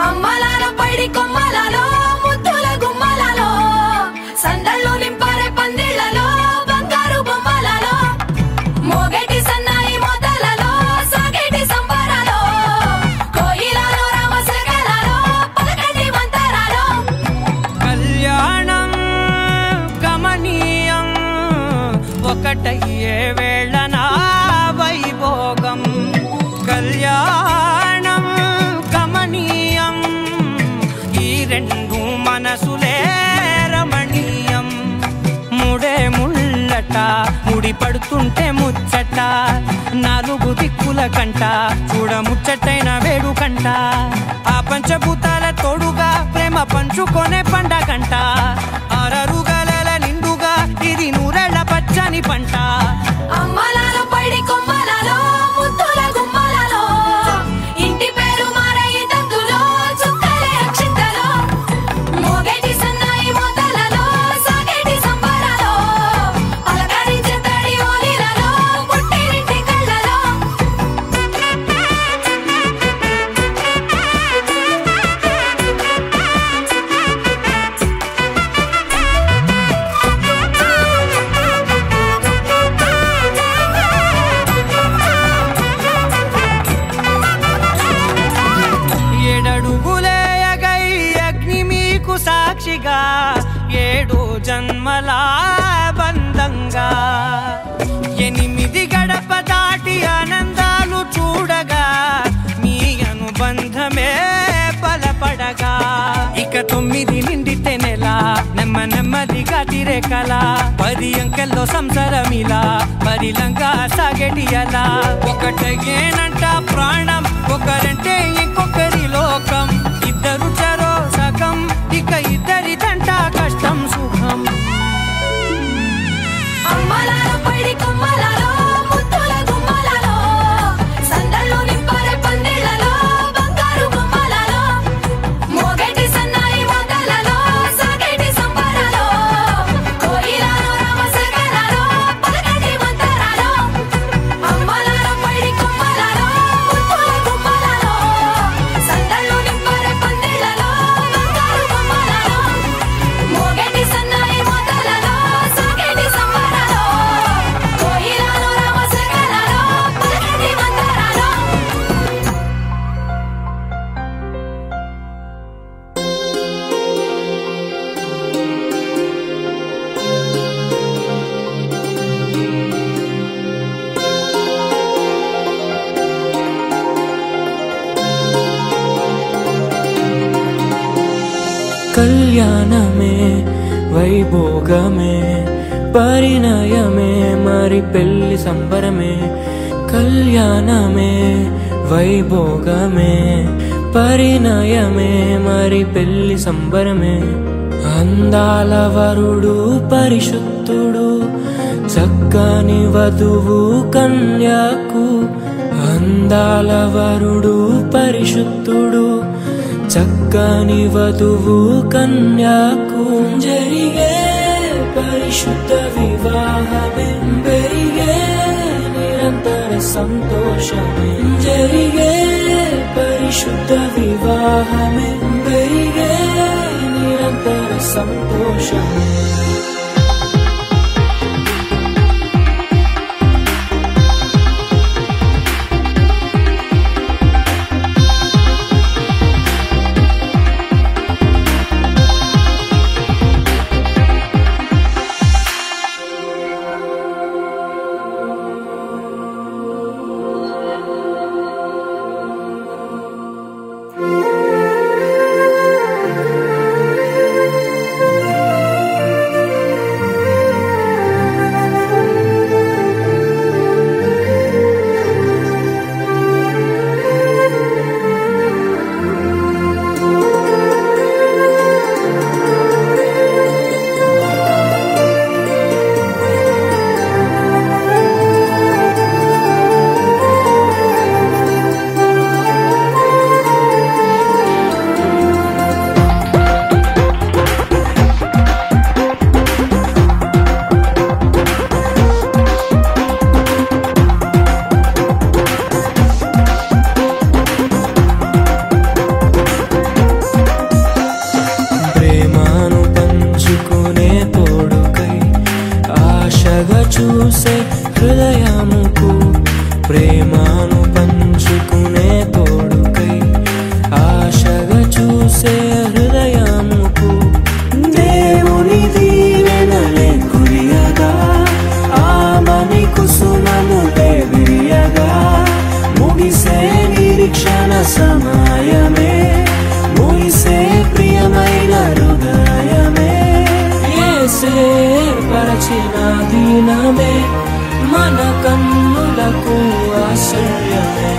అమ్మలాల పైడి కొమ్మలలో ముద్దుల గుమ్మలలో సందళ్ళు నింపారే పందిళ్లలో బంగారు బొమ్మలలో మోగేటి సన్నాయి మోతలలో సాగేటి సంబరాలో కోయిలలో రామశకలలో పలకటి మంతరాలో కళ్యాణం గమనీయం ఒకటయ్యే వేళన వైభోగం కళ్యాణం గమనీయం ఈ రెండు మనసులే రమణీయం ముడే ముళ్ళట ముడి పడుతుంటే ముచ్చట నాలుగు దిక్కుల కంట చూడ ముచ్చటైన వేడుకంట ఆ పంచభూతాల తోడుగా ప్రేమ పంచుకొనే పండగంట ఆరరుగల నిండుగా ఇది నూరెళ్ళ పచ్చని పంట అమ్మలాల పైడి కొమ్మలలో ముద్దుల గుమ్మలలో ఇంటి పేరు మారయి తందులో చుక్కలే అక్షింతలో మోగేటి సన్నాయి మోతలలో సాగేటి సంబరాలో పలకరించే తడి ఓలిలలో పుట్టినింటి కళ్ళలో ఏడడుగులేయగై అగ్ని మీకు సాక్షిగా ఏడు జన్మల బంధంగా ఎనిమిది గడప దాటి ఆనందాలు చూడగా మీ అనుబంధమే బలపడగా ఇక 9 నిండితే నెల నెమ్మదిగా తిరేకల 10 అంకెల్లో సంసారమిలా పరిలంగా సాగేటి అలా ఒకటేనంట ప్రాణం ఒకరంటే ఇంకొకరి లోకం ఇద్దరు చరో సగం ఇక ఇద్దరిదంట కష్టం సుఖం అమ్మలాల పైడి కొమ్మలలో ముద్దుల గుమ్మలలో సందళ్ళు నింపారే పందిళ్లలో బంగారు బొమ్మలలో మోగేటి సన్నాయి మోతలలో సాగేటి సంబరాలో కోయిలలో రామశకలలో పలకటి మంతరాలో అమ్మలాల పైడి కొమ్మలలో ముద్దుల గుమ్మలలో సందళ్ళు నింపారే పందిళ్లలో బంగారు బొమ్మలలో మోగేటి సన్నాయి మోతలలో సాగేటి సంబరాలో కోయిలలో రామశకలలో పలకటి మంతరాలో కళ్యాణమే వైభోగమే పరిణయమే మరి పెళ్లి సంబరమే కళ్యాణమే వైభోగమే పరిణయమే మరి పెళ్లి సంబరమే అందాల వరుడు పరిశుద్ధుడు చక్కని వధువు కన్యాకు అందాల వరుడు పరిశుద్ధుడు చక్కని వధువు కన్యాకు జరిగే పరిశుద్ధ వివాహమే పెరిగే నిరంతర సంతోషమే జరిగే పరిశుద్ధ వివాహమే పెరిగే నిరంతర సంతోషమే కళ్యాణమే మన కన్నులకు ఆశ్చర్యమే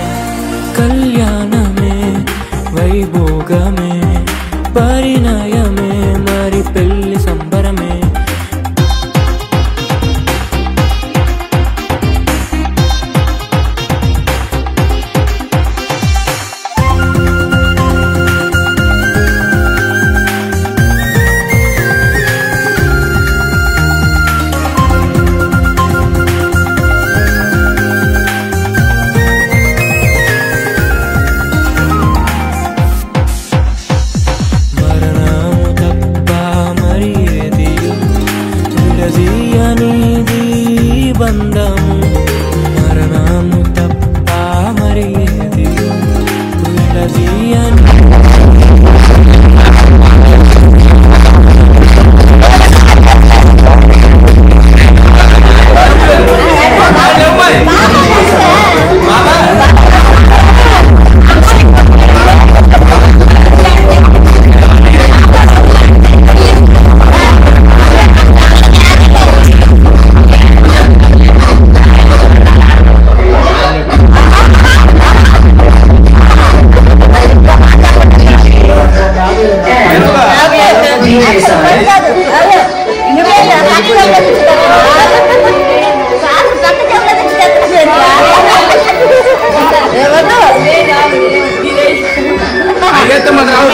కళ్యాణమే వైభోగమే పరిణయమే మరి పెళ్లి సంబరమే బంధము మరణము తప్ప మరి ఏది విడదీయని Mas